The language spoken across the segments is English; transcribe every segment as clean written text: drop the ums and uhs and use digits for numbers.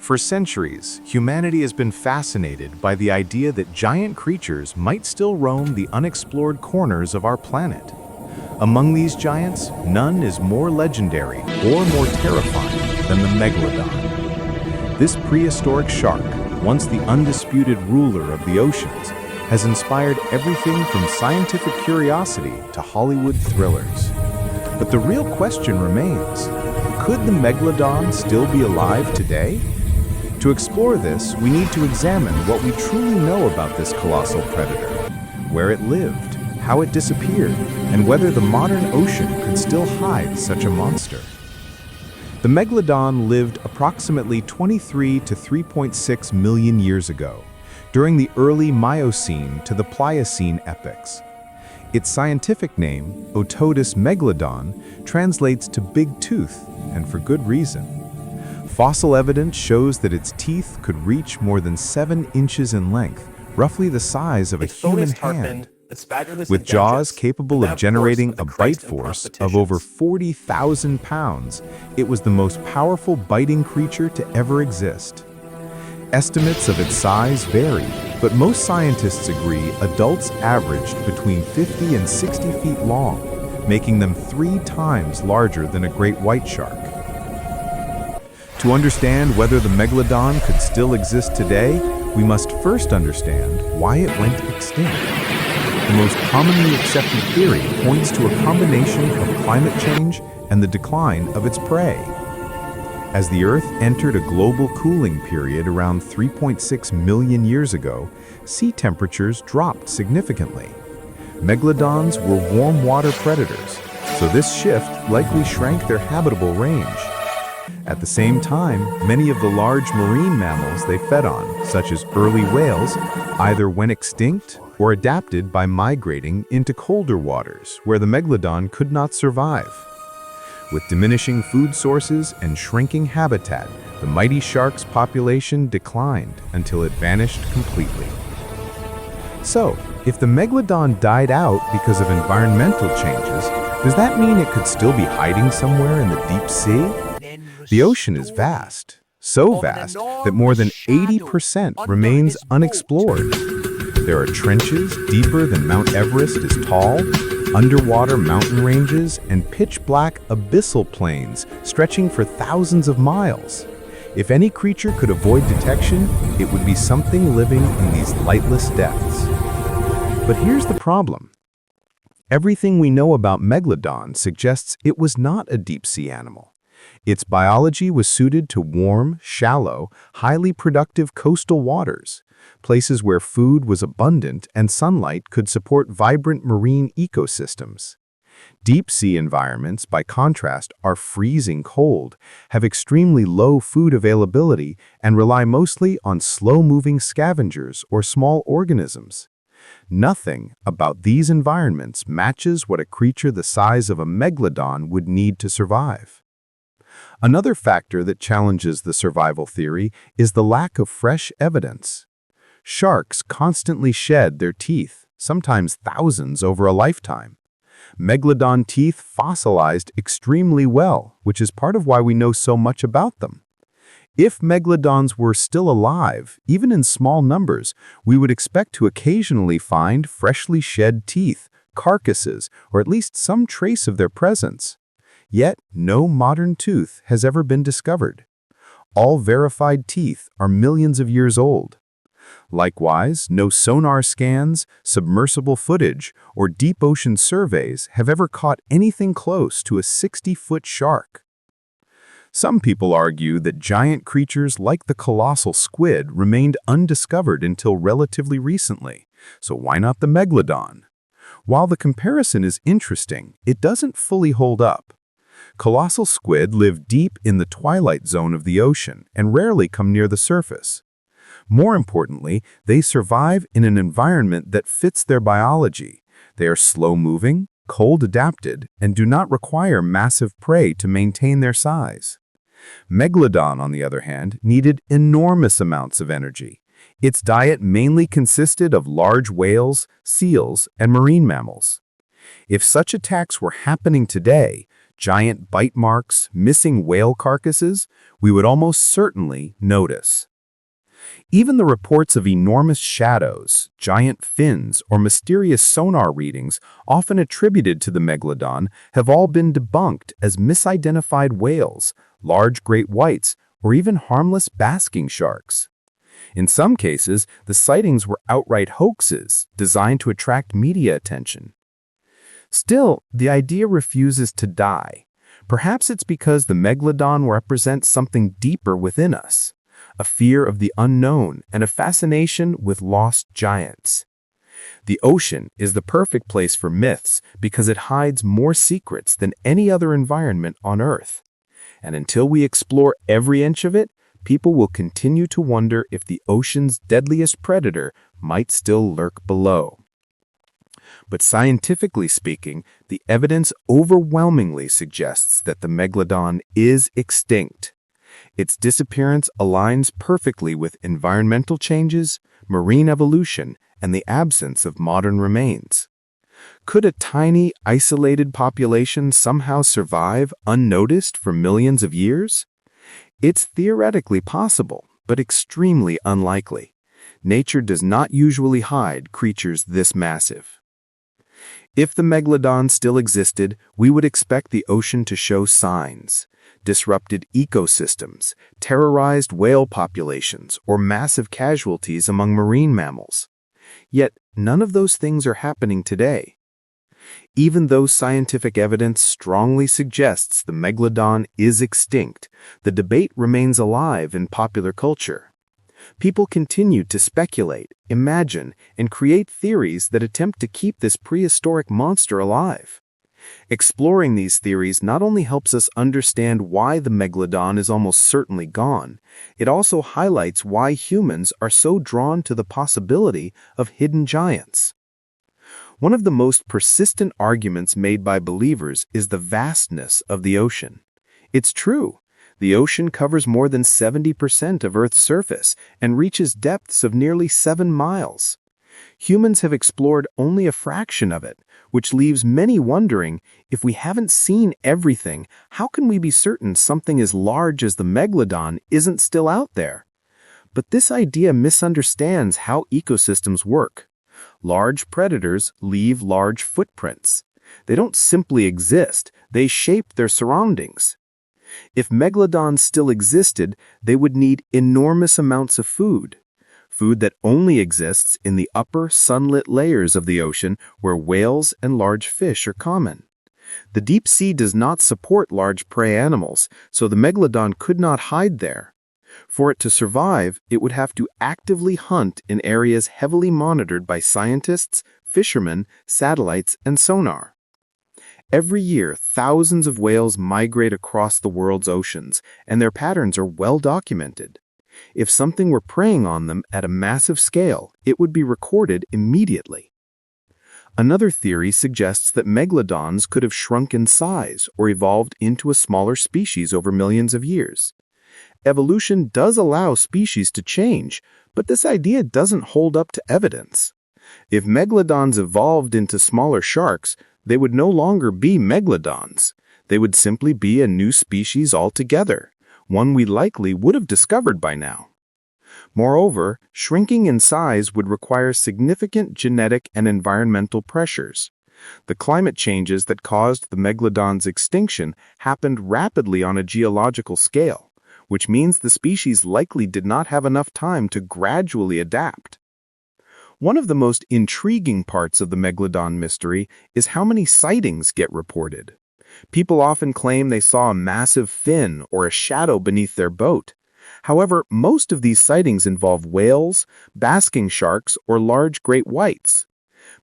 For centuries, humanity has been fascinated by the idea that giant creatures might still roam the unexplored corners of our planet. Among these giants, none is more legendary or more terrifying than the Megalodon. This prehistoric shark, once the undisputed ruler of the oceans, has inspired everything from scientific curiosity to Hollywood thrillers. But the real question remains, could the Megalodon still be alive today? To explore this, we need to examine what we truly know about this colossal predator, where it lived, how it disappeared, and whether the modern ocean could still hide such a monster. The Megalodon lived approximately 23 to 3.6 million years ago, during the early Miocene to the Pliocene epochs. Its scientific name, Otodus megalodon, translates to big tooth, and for good reason. Fossil evidence shows that its teeth could reach more than 7 inches in length, roughly the size of a human hand. With jaws capable of generating a bite force of over 40,000 pounds, it was the most powerful biting creature to ever exist. Estimates of its size vary, but most scientists agree adults averaged between 50 and 60 feet long, making them 3 times larger than a great white shark. To understand whether the Megalodon could still exist today, we must first understand why it went extinct. The most commonly accepted theory points to a combination of climate change and the decline of its prey. As the Earth entered a global cooling period around 3.6 million years ago, sea temperatures dropped significantly. Megalodons were warm water predators, so this shift likely shrank their habitable range. At the same time, many of the large marine mammals they fed on, such as early whales, either went extinct or adapted by migrating into colder waters where the Megalodon could not survive. With diminishing food sources and shrinking habitat, the mighty shark's population declined until it vanished completely. So, if the Megalodon died out because of environmental changes, does that mean it could still be hiding somewhere in the deep sea? The ocean is vast, so vast that more than 80% remains unexplored. There are trenches deeper than Mount Everest is tall, underwater mountain ranges, and pitch-black abyssal plains stretching for thousands of miles. If any creature could avoid detection, it would be something living in these lightless depths. But here's the problem. Everything we know about Megalodon suggests it was not a deep-sea animal. Its biology was suited to warm, shallow, highly productive coastal waters, places where food was abundant and sunlight could support vibrant marine ecosystems. Deep-sea environments, by contrast, are freezing cold, have extremely low food availability, and rely mostly on slow-moving scavengers or small organisms. Nothing about these environments matches what a creature the size of a Megalodon would need to survive. Another factor that challenges the survival theory is the lack of fresh evidence. Sharks constantly shed their teeth, sometimes thousands over a lifetime. Megalodon teeth fossilized extremely well, which is part of why we know so much about them. If Megalodons were still alive, even in small numbers, we would expect to occasionally find freshly shed teeth, carcasses, or at least some trace of their presence. Yet, no modern tooth has ever been discovered. All verified teeth are millions of years old. Likewise, no sonar scans, submersible footage, or deep ocean surveys have ever caught anything close to a 60-foot shark. Some people argue that giant creatures like the colossal squid remained undiscovered until relatively recently, so why not the Megalodon? While the comparison is interesting, it doesn't fully hold up. Colossal squid live deep in the twilight zone of the ocean and rarely come near the surface. More importantly, they survive in an environment that fits their biology. They are slow-moving, cold-adapted, and do not require massive prey to maintain their size. Megalodon, on the other hand, needed enormous amounts of energy. Its diet mainly consisted of large whales, seals, and marine mammals. If such attacks were happening today, giant bite marks, missing whale carcasses, we would almost certainly notice. Even the reports of enormous shadows, giant fins, or mysterious sonar readings often attributed to the Megalodon have all been debunked as misidentified whales, large great whites, or even harmless basking sharks. In some cases, the sightings were outright hoaxes designed to attract media attention. Still, the idea refuses to die. Perhaps it's because the Megalodon represents something deeper within us, a fear of the unknown and a fascination with lost giants. The ocean is the perfect place for myths because it hides more secrets than any other environment on Earth. And until we explore every inch of it, people will continue to wonder if the ocean's deadliest predator might still lurk below. But scientifically speaking, the evidence overwhelmingly suggests that the Megalodon is extinct. Its disappearance aligns perfectly with environmental changes, marine evolution, and the absence of modern remains. Could a tiny, isolated population somehow survive unnoticed for millions of years? It's theoretically possible, but extremely unlikely. Nature does not usually hide creatures this massive. If the Megalodon still existed, we would expect the ocean to show signs: disrupted ecosystems, terrorized whale populations, or massive casualties among marine mammals. Yet, none of those things are happening today. Even though scientific evidence strongly suggests the Megalodon is extinct, the debate remains alive in popular culture. People continue to speculate, imagine, and create theories that attempt to keep this prehistoric monster alive. Exploring these theories not only helps us understand why the Megalodon is almost certainly gone, it also highlights why humans are so drawn to the possibility of hidden giants. One of the most persistent arguments made by believers is the vastness of the ocean. It's true. The ocean covers more than 70% of Earth's surface and reaches depths of nearly 7 miles. Humans have explored only a fraction of it, which leaves many wondering, if we haven't seen everything, how can we be certain something as large as the Megalodon isn't still out there? But this idea misunderstands how ecosystems work. Large predators leave large footprints. They don't simply exist, they shape their surroundings. If Megalodons still existed, they would need enormous amounts of food that only exists in the upper sunlit layers of the ocean where whales and large fish are common. The deep sea does not support large prey animals, so the Megalodon could not hide there. For it to survive, it would have to actively hunt in areas heavily monitored by scientists, fishermen, satellites, and sonar. Every year, thousands of whales migrate across the world's oceans, and their patterns are well documented. If something were preying on them at a massive scale, it would be recorded immediately. Another theory suggests that megalodons could have shrunk in size or evolved into a smaller species over millions of years. Evolution does allow species to change, but this idea doesn't hold up to evidence. If megalodons evolved into smaller sharks, they would no longer be megalodons. They would simply be a new species altogether, one we likely would have discovered by now. Moreover, shrinking in size would require significant genetic and environmental pressures. The climate changes that caused the megalodon's extinction happened rapidly on a geological scale, which means the species likely did not have enough time to gradually adapt. One of the most intriguing parts of the megalodon mystery is how many sightings get reported. People often claim they saw a massive fin or a shadow beneath their boat. However, most of these sightings involve whales, basking sharks, or large great whites.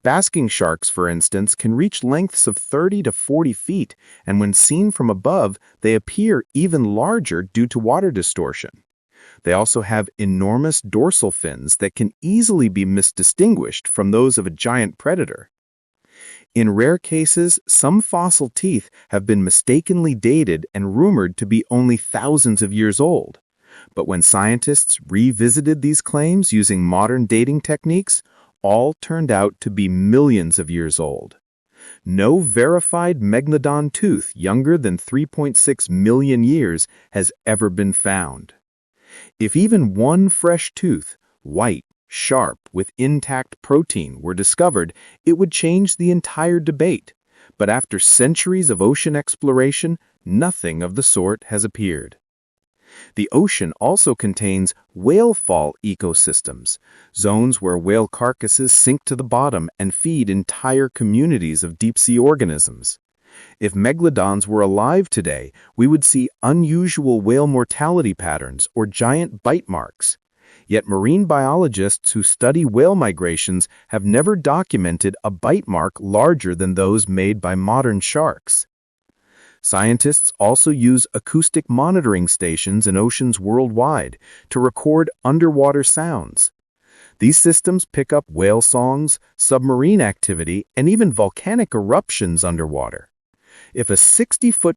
Basking sharks, for instance, can reach lengths of 30 to 40 feet, and when seen from above, they appear even larger due to water distortion. They also have enormous dorsal fins that can easily be misdistinguished from those of a giant predator. In rare cases, some fossil teeth have been mistakenly dated and rumored to be only thousands of years old. But when scientists revisited these claims using modern dating techniques, all turned out to be millions of years old. No verified Megalodon tooth younger than 3.6 million years has ever been found. If even one fresh tooth, white, sharp, with intact protein, were discovered, it would change the entire debate. But after centuries of ocean exploration, nothing of the sort has appeared. The ocean also contains whale fall ecosystems, zones where whale carcasses sink to the bottom and feed entire communities of deep-sea organisms. If megalodons were alive today, we would see unusual whale mortality patterns or giant bite marks. Yet marine biologists who study whale migrations have never documented a bite mark larger than those made by modern sharks. Scientists also use acoustic monitoring stations in oceans worldwide to record underwater sounds. These systems pick up whale songs, submarine activity, and even volcanic eruptions underwater. If a 60-foot